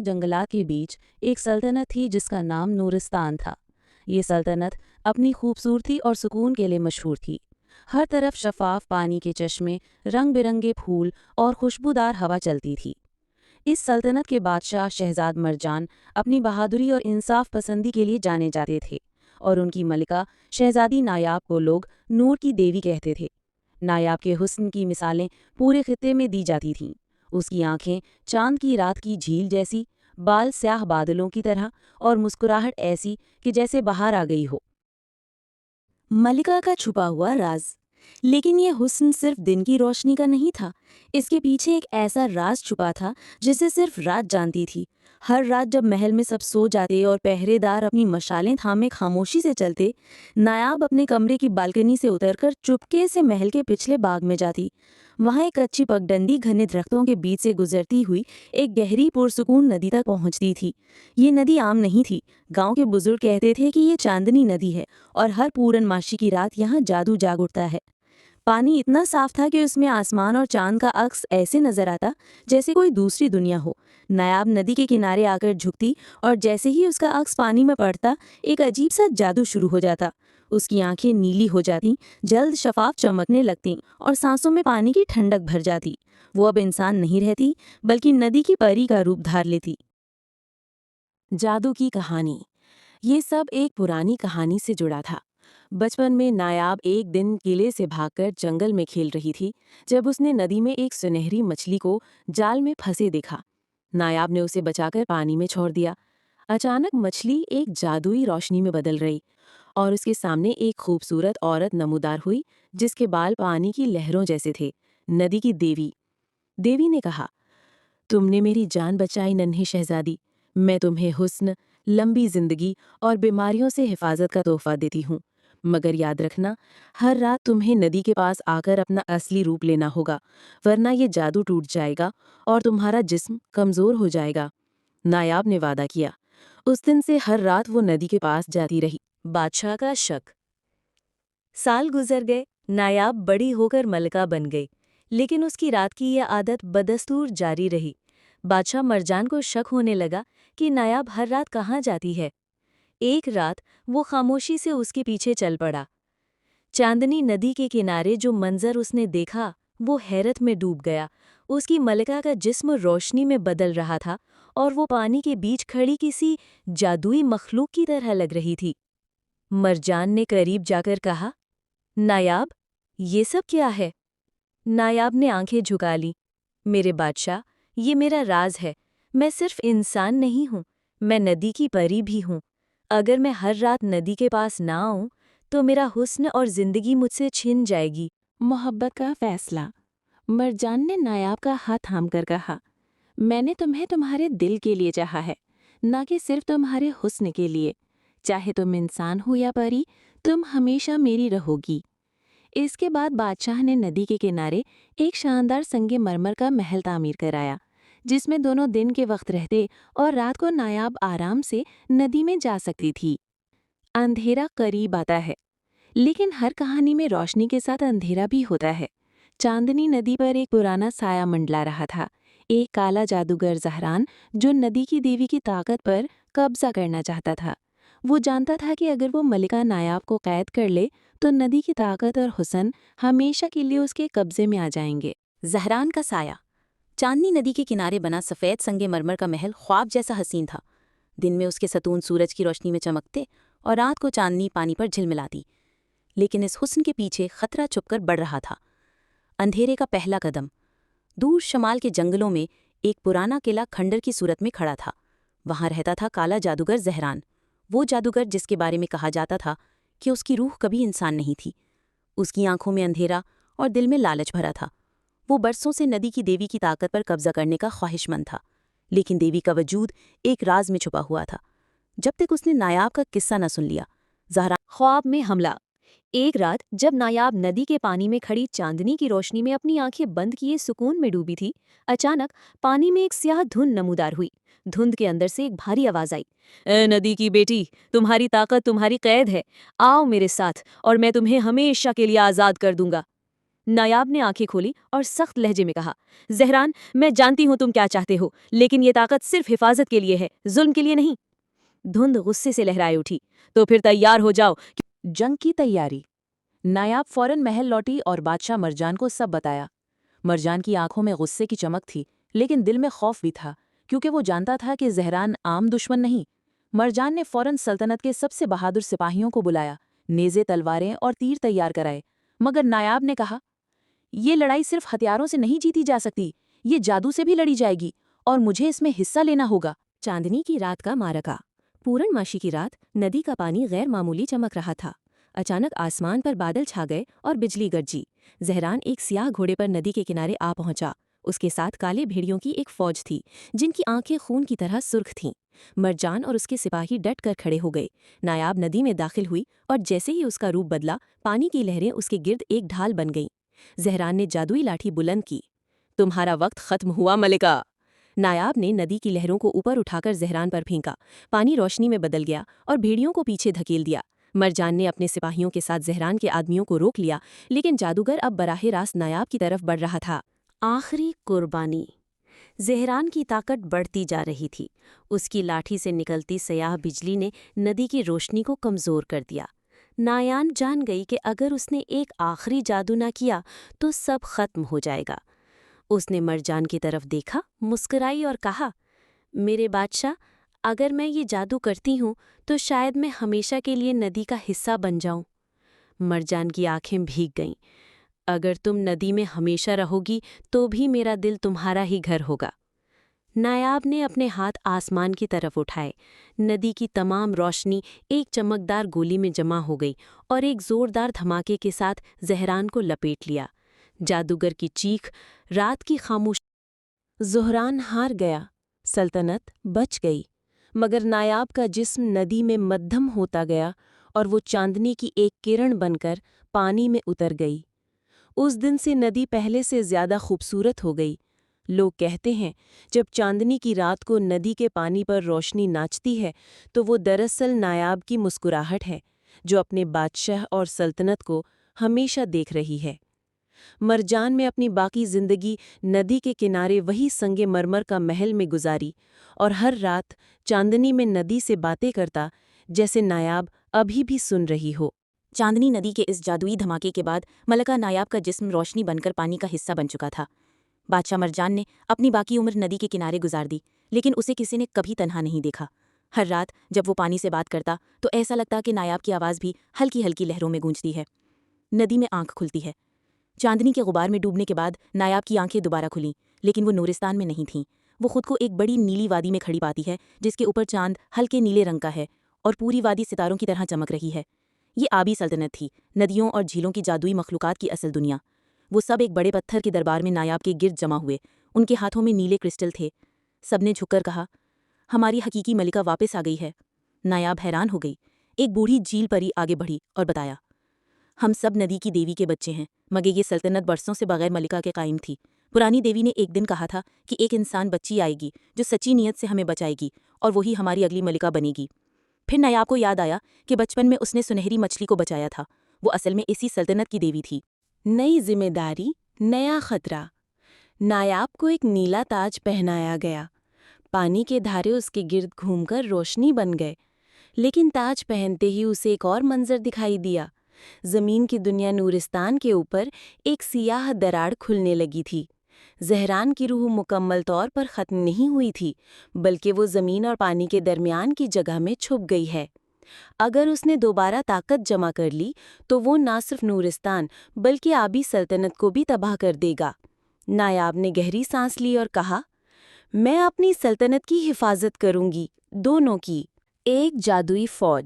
जंगलात के बीच एक सल्तनत थी जिसका नाम नूरिस्तान था। ये सल्तनत अपनी खूबसूरती और सुकून के लिए मशहूर थी। हर तरफ शफाफ पानी के चश्मे, रंग बिरंगे फूल और खुशबूदार हवा चलती थी। इस सल्तनत के बादशाह शहजाद मरजान अपनी बहादुरी और इंसाफ पसंदी के लिए जाने जाते थे, और उनकी मलिका शहजादी नायाब को लोग नूर की देवी कहते थे। नायाब के हुस्न की मिसालें पूरे खित्ते में दी जाती थीं। उसकी आंखें चांद की रात की झील जैसी, बाल स्याह बादलों की तरह, और मुस्कुराहट ऐसी कि जैसे बाहर आ गई हो। मलिका का छुपा हुआ राज। लेकिन ये हुस्न सिर्फ दिन की रोशनी का नहीं था। इसके पीछे एक ऐसा राज छुपा था जिसे सिर्फ रात जानती थी। हर रात जब महल में सब सो जाते और पहरेदार अपनी मशालें थामे खामोशी से चलते, नायाब अपने कमरे की बालकनी से उतरकर चुपके से महल के पिछले बाग में जाती। वहां एक अच्छी पगडंडी घने दरख्तों के बीच से गुजरती हुई एक गहरी पुरसुकून नदी तक पहुंचती थी। ये नदी आम नहीं थी। गांव के बुजुर्ग कहते थे कि ये चांदनी नदी है और हर पूरनमाशी की रात यहाँ जादू जाग उठता है। पानी इतना साफ था कि उसमें आसमान और चांद का अक्स ऐसे नजर आता जैसे कोई दूसरी दुनिया हो। नायाब नदी के किनारे आकर झुकती और जैसे ही उसका अक्स पानी में पड़ता, एक अजीब सा जादू शुरू हो जाता। उसकी आंखें नीली हो जाती, जल्द शफाफ चमकने लगती और सांसों में पानी की ठंडक भर जाती। वो अब इंसान नहीं रहती, बल्कि नदी की परी का रूप धार लेती। जादू की कहानी। ये सब एक पुरानी कहानी से जुड़ा था। बचपन में नायाब एक दिन किले से भागकर जंगल में खेल रही थी, जब उसने नदी में एक सुनहरी मछली को जाल में फंसे देखा। नायाब ने उसे बचाकर पानी में छोड़ दिया। अचानक मछली एक जादुई रोशनी में बदल रही और उसके सामने एक खूबसूरत औरत नमूदार हुई, जिसके बाल पानी की लहरों जैसे थे। नदी की देवी। देवी ने कहा, तुमने मेरी जान बचाई नन्ही शहजादी। मैं तुम्हें हुस्न, लंबी जिंदगी और बीमारियों से हिफाजत का तोहफा देती हूँ। मगर याद रखना, हर रात तुम्हें नदी के पास आकर अपना असली रूप लेना होगा, वरना ये जादू टूट जाएगा और तुम्हारा जिस्म कमजोर हो जाएगा। नायाब ने वादा किया। उस दिन से हर रात वो नदी के पास जाती रही। बादशाह का शक। साल गुजर गए। नायाब बड़ी होकर मलिका बन गई, लेकिन उसकी रात की यह आदत बदस्तूर जारी रही। बादशाह मरजान को शक होने लगा कि नायाब हर रात कहाँ जाती है। एक रात वो खामोशी से उसके पीछे चल पड़ा। चांदनी नदी के किनारे जो मंजर उसने देखा, वो हैरत में डूब गया। उसकी मलिका का जिस्म रोशनी में बदल रहा था और वो पानी के बीच खड़ी किसी जादुई मखलूक की तरह लग रही थी। मरजान ने करीब जाकर कहा, नायाब, ये सब क्या है? नायाब ने आंखें झुका ली। मेरे बादशाह, ये मेरा राज है। मैं सिर्फ इंसान नहीं हूँ, मैं नदी की परी भी हूँ। अगर मैं हर रात नदी के पास ना आऊं, तो मेरा हुस्न और जिंदगी मुझसे छिन जाएगी। मोहब्बत का फैसला। मरजान ने नायाब का हाथ थाम कर कहा, मैंने तुम्हें तुम्हारे दिल के लिए चाहा है, ना कि सिर्फ तुम्हारे हुस्न के लिए। चाहे तुम इंसान हो या परी, तुम हमेशा मेरी रहोगी। इसके बाद बादशाह ने नदी के किनारे एक शानदार संगे मरमर का महल तामीर कराया, जिसमें दोनों दिन के वक्त रहते और रात को नायाब आराम से नदी में जा सकती थी। अंधेरा करीब आता है, लेकिन हर कहानी में रोशनी के साथ अंधेरा भी होता है। चांदनी नदी पर एक पुराना साया मंडला रहा था, एक काला जादूगर ज़हरान, जो नदी की देवी की ताकत पर कब्जा करना चाहता था। वो जानता था कि अगर वो मलिका नायाब को कैद कर ले, तो नदी की ताकत और हुस्न हमेशा के लिए उसके कब्जे में आ जाएंगे। ज़हरान का साया। चांदनी नदी के किनारे बना सफ़ेद संगे मरमर का महल ख्वाब जैसा हसीन था। दिन में उसके सतून सूरज की रोशनी में चमकते और रात को चांदनी पानी पर झिलमिलाती। लेकिन इस हुस्न के पीछे खतरा छुपकर बढ़ रहा था। अंधेरे का पहला कदम। दूर शमाल के जंगलों में एक पुराना किला खंडर की सूरत में खड़ा था। वहां रहता था काला जादूगर ज़हरान, वो जादूगर जिसके बारे में कहा जाता था कि उसकी रूह कभी इंसान नहीं थी। उसकी आंखों में अंधेरा और दिल में लालच भरा था। वो बरसों से नदी की देवी की ताकत पर कब्जा करने का ख्वाहिशमंद था, लेकिन देवी का वजूद एक राज में छुपा हुआ था। जब तक उसने नायाब का किस्सा न सुन लिया। ज़हरान। ख्वाब में हमला। एक रात जब नायाब नदी के पानी में खड़ी चांदनी की रोशनी में अपनी आंखें बंद किए सुकून में डूबी थी, अचानक पानी में एक स्याह धुंध नमूदार हुई। धुंध के अंदर से एक भारी आवाज आई, ए नदी की बेटी, तुम्हारी ताकत तुम्हारी कैद है। आओ मेरे साथ और मैं तुम्हें हमेशा के लिए आजाद कर दूंगा। نایاب نے آنکھیں کھولی اور سخت لہجے میں کہا، زہران، میں جانتی ہوں تم کیا چاہتے ہو، لیکن یہ طاقت صرف حفاظت کے لیے ہے، ظلم کے لیے نہیں۔ دھند غصے سے لہرائے اٹھی، تو پھر تیار ہو جاؤ۔ جنگ کی تیاری۔ نایاب فوراً محل لوٹی اور بادشاہ مرجان کو سب بتایا۔ مرجان کی آنکھوں میں غصے کی چمک تھی، لیکن دل میں خوف بھی تھا، کیونکہ وہ جانتا تھا کہ زہران عام دشمن نہیں۔ مرجان نے فوراً سلطنت کے سب سے بہادر سپاہیوں کو بلایا، نیزے، تلواریں اور تیر تیار کرائے، مگر نایاب نے کہا، یہ لڑائی صرف ہتھیاروں سے نہیں جیتی جا سکتی، یہ جادو سے بھی لڑی جائے گی، اور مجھے اس میں حصہ لینا ہوگا۔ چاندنی کی رات کا معرکہ۔ پورن ماشی کی رات ندی کا پانی غیر معمولی چمک رہا تھا۔ اچانک آسمان پر بادل چھا گئے اور بجلی گرجی۔ زہران ایک سیاہ گھوڑے پر ندی کے کنارے آ پہنچا۔ اس کے ساتھ کالے بھیڑیوں کی ایک فوج تھی، جن کی آنکھیں خون کی طرح سرخ تھیں۔ مرجان اور اس کے سپاہی ڈٹ کر کھڑے ہو گئے۔ نایاب ندی میں داخل ہوئی اور جیسے ہی اس کا روپ بدلا، پانی کی لہریں اس کے گرد ایک ڈھال بن گئیں۔ زہران نے جادوئی لاٹھی بلند کی۔ تمہارا وقت ختم ہوا ملکہ۔ نایاب نے ندی کی لہروں کو اوپر اٹھا کر زہران پر پھینکا۔ پانی روشنی میں بدل گیا اور بھیڑیوں کو پیچھے دھکیل دیا۔ مرجان نے اپنے سپاہیوں کے ساتھ زہران کے آدمیوں کو روک لیا، لیکن جادوگر اب براہ راست نایاب کی طرف بڑھ رہا تھا۔ آخری قربانی۔ زہران کی طاقت بڑھتی جا رہی تھی۔ اس کی لاٹھی سے نکلتی سیاہ بجلی نے ندی کی روشنی کو کمزور کر دیا۔ نایان جان گئی کہ اگر اس نے ایک آخری جادو نہ کیا تو سب ختم ہو جائے گا۔ اس نے مرجان کی طرف دیکھا، مسکرائی اور کہا، میرے بادشاہ، اگر میں یہ جادو کرتی ہوں تو شاید میں ہمیشہ کے لیے ندی کا حصہ بن جاؤں۔ مرجان کی آنکھیں بھیگ گئیں۔ اگر تم ندی میں ہمیشہ رہو گی تو بھی میرا دل تمہارا ہی گھر ہوگا۔ نایاب نے اپنے ہاتھ آسمان کی طرف اٹھائے۔ ندی کی تمام روشنی ایک چمکدار گولی میں جمع ہو گئی اور ایک زوردار دھماکے کے ساتھ زہران کو لپیٹ لیا۔ جادوگر کی چیخ رات کی خاموش۔ زہران ہار گیا، سلطنت بچ گئی، مگر نایاب کا جسم ندی میں مدھم ہوتا گیا اور وہ چاندنی کی ایک کرن بن کر پانی میں اتر گئی۔ اس دن سے ندی پہلے سے زیادہ خوبصورت ہو گئی۔ لوگ کہتے ہیں جب چاندنی کی رات کو ندی کے پانی پر روشنی ناچتی ہے تو وہ دراصل نایاب کی مسکراہٹ ہے، جو اپنے بادشاہ اور سلطنت کو ہمیشہ دیکھ رہی ہے۔ مرجان میں اپنی باقی زندگی ندی کے کنارے وہی سنگ مرمر کا محل میں گزاری اور ہر رات چاندنی میں ندی سے باتیں کرتا، جیسے نایاب ابھی بھی سن رہی ہو۔ چاندنی ندی کے اس جادوئی دھماکے کے بعد ملکہ نایاب کا جسم روشنی بن کر پانی کا حصہ بن چکا تھا۔ بادشاہ مرجان نے اپنی باقی عمر ندی کے کنارے گزار دی، لیکن اسے کسی نے کبھی تنہا نہیں دیکھا۔ ہر رات جب وہ پانی سے بات کرتا تو ایسا لگتا کہ نایاب کی آواز بھی ہلکی ہلکی لہروں میں گونجتی ہے۔ ندی میں آنکھ کھلتی ہے۔ چاندنی کے غبار میں ڈوبنے کے بعد نایاب کی آنکھیں دوبارہ کھلیں، لیکن وہ نورستان میں نہیں تھیں۔ وہ خود کو ایک بڑی نیلی وادی میں کھڑی پاتی ہے، جس کے اوپر چاند ہلکے نیلے رنگ کا ہے اور پوری وادی ستاروں کی طرح چمک رہی ہے۔ یہ آبی سلطنت تھی، ندیوں اور جھیلوں کی جادوئی مخلوقات کی اصل دنیا۔ وہ سب ایک بڑے پتھر کے دربار میں نایاب کے گرد جمع ہوئے۔ ان کے ہاتھوں میں نیلے کرسٹل تھے۔ سب نے جھک کر کہا، ہماری حقیقی ملکہ واپس آ گئی ہے۔ نایاب حیران ہو گئی۔ ایک بوڑھی جھیل پری آگے بڑھی اور بتایا، ہم سب ندی کی دیوی کے بچے ہیں، مگر یہ سلطنت برسوں سے بغیر ملکہ کے قائم تھی۔ پرانی دیوی نے ایک دن کہا تھا کہ ایک انسان بچی آئے گی جو سچی نیت سے ہمیں بچائے گی اور وہی ہماری اگلی ملکہ بنے گی۔ پھر نایاب کو یاد آیا کہ بچپن میں اس نے سنہری مچھلی کو بچایا تھا، وہ اصل میں اسی سلطنت کی دیوی تھی۔ نئی ذمہ داری، نیا خطرہ۔ نایاب کو ایک نیلا تاج پہنایا گیا۔ پانی کے دھارے اس کے گرد گھوم کر روشنی بن گئے، لیکن تاج پہنتے ہی اسے ایک اور منظر دکھائی دیا۔ زمین کی دنیا نورستان کے اوپر ایک سیاہ دراڑ کھلنے لگی تھی۔ زہران کی روح مکمل طور پر ختم نہیں ہوئی تھی، بلکہ وہ زمین اور پانی کے درمیان کی جگہ میں چھپ گئی ہے۔ اگر اس نے دوبارہ طاقت جمع کر لی تو وہ نہ صرف نورستان بلکہ آبی سلطنت کو بھی تباہ کر دے گا۔ نایاب نے گہری سانس لی اور کہا، میں اپنی سلطنت کی حفاظت کروں گی، دونوں کی۔ ایک جادوئی فوج۔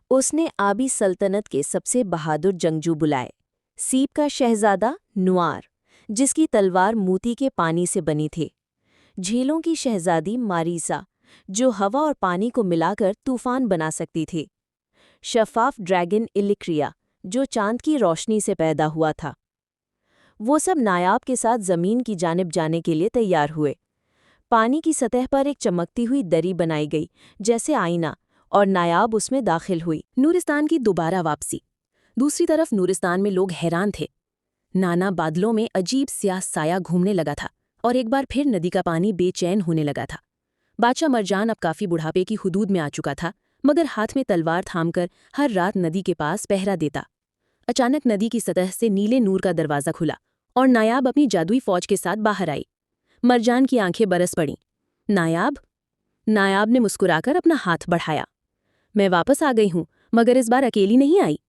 اس نے آبی سلطنت کے سب سے بہادر جنگجو بلائے۔ سیپ کا شہزادہ نوار، جس کی تلوار موتی کے پانی سے بنی تھی۔ جھیلوں کی شہزادی ماریسا، جو ہوا اور پانی کو ملا کر طوفان بنا سکتی تھی۔ شفاف ڈریگن الیکریا، جو چاند کی روشنی سے پیدا ہوا تھا۔ وہ سب نایاب کے ساتھ زمین کی جانب جانے کے لیے تیار ہوئے۔ پانی کی سطح پر ایک چمکتی ہوئی دری بنائی گئی جیسے آئینہ، اور نایاب اس میں داخل ہوئی۔ نورستان کی دوبارہ واپسی۔ دوسری طرف نورستان میں لوگ حیران تھے۔ नाना बादलों में अजीब स्याह साया घूमने लगा था और एक बार फिर नदी का पानी बेचैन होने लगा था। बादशाह मरजान अब काफी बुढ़ापे की हुदूद में आ चुका था, मगर हाथ में तलवार थामकर हर रात नदी के पास पहरा देता। अचानक नदी की सतह से नीले नूर का दरवाजा खुला और नायाब अपनी जादुई फौज के साथ बाहर आई। मरजान की आंखें बरस पड़ीं। नायाब? नायाब ने मुस्कुराकर अपना हाथ बढ़ाया। मैं वापस आ गई हूं, मगर इस बार अकेली नहीं आई।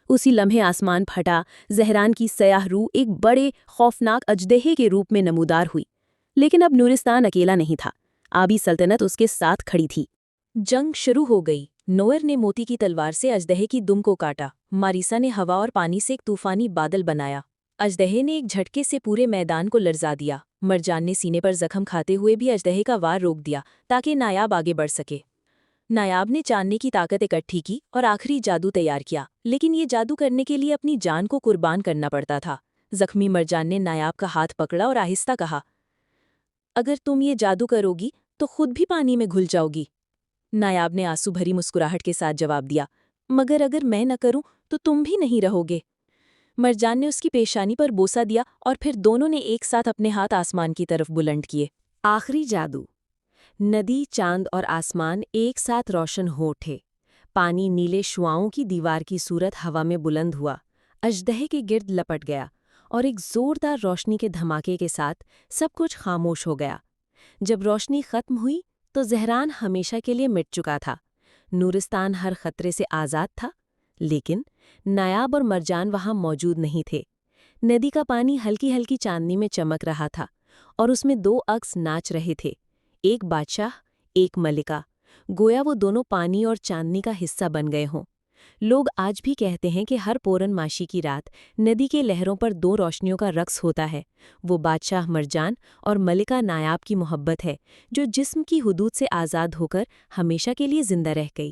उसी लम्हे आसमान फटा, जहरान की सयाह रूह एक बड़े खौफनाक अजदहे के रूप में नमूदार हुई। लेकिन अब नूरिस्तान अकेला नहीं था, आबी सल्तनत उसके साथ खड़ी थी। जंग शुरू हो गई। नोयर ने मोती की तलवार से अजदहे की दुम को काटा। मारिसा ने हवा और पानी से एक तूफानी बादल बनाया। अजदहे ने एक झटके से पूरे मैदान को लरजा दिया। मरजान ने सीने पर जख्म खाते हुए भी अजदहे का वार रोक दिया ताकि नायाब आगे बढ़ सके। नायाब ने चांदने की ताकत इकट्ठी की और आखिरी जादू तैयार किया, लेकिन ये जादू करने के लिए अपनी जान को कुर्बान करना पड़ता था। जख्मी मरजान ने नायाब का हाथ पकड़ा और आहिस्ता कहा, अगर तुम ये जादू करोगी तो खुद भी पानी में घुल जाओगी। नायाब ने आंसू भरी मुस्कुराहट के साथ जवाब दिया, मगर अगर मैं न करूं तो तुम भी नहीं रहोगे। मरजान ने उसकी पेशानी पर बोसा दिया और फिर दोनों ने एक साथ अपने हाथ आसमान की तरफ बुलंद किए। आखिरी जादू। नदी, चांद और आसमान एक साथ रोशन हो उठे। पानी नीले शुआओं की दीवार की सूरत हवा में बुलंद हुआ, अजदहे के गिर्द लपट गया और एक जोरदार रोशनी के धमाके के साथ सब कुछ खामोश हो गया। जब रोशनी खत्म हुई तो जहरान हमेशा के लिए मिट चुका था। नूरिस्तान हर खतरे से आज़ाद था, लेकिन नायाब और मरजान वहां मौजूद नहीं थे। नदी का पानी हल्की हल्की चांदनी में चमक रहा था और उसमें दो अक्स नाच रहे थे, एक बादशाह, एक मलिका। गोया वो दोनों पानी और चांदनी का हिस्सा बन गए हों। लोग आज भी कहते हैं कि हर पूरनमाशी की रात नदी के लहरों पर दो रोशनियों का रक्स होता है। वो बादशाह मरजान और मलिका नायाब की मोहब्बत है, जो जिस्म की हुदूद से आज़ाद होकर हमेशा के लिए जिंदा रह गई।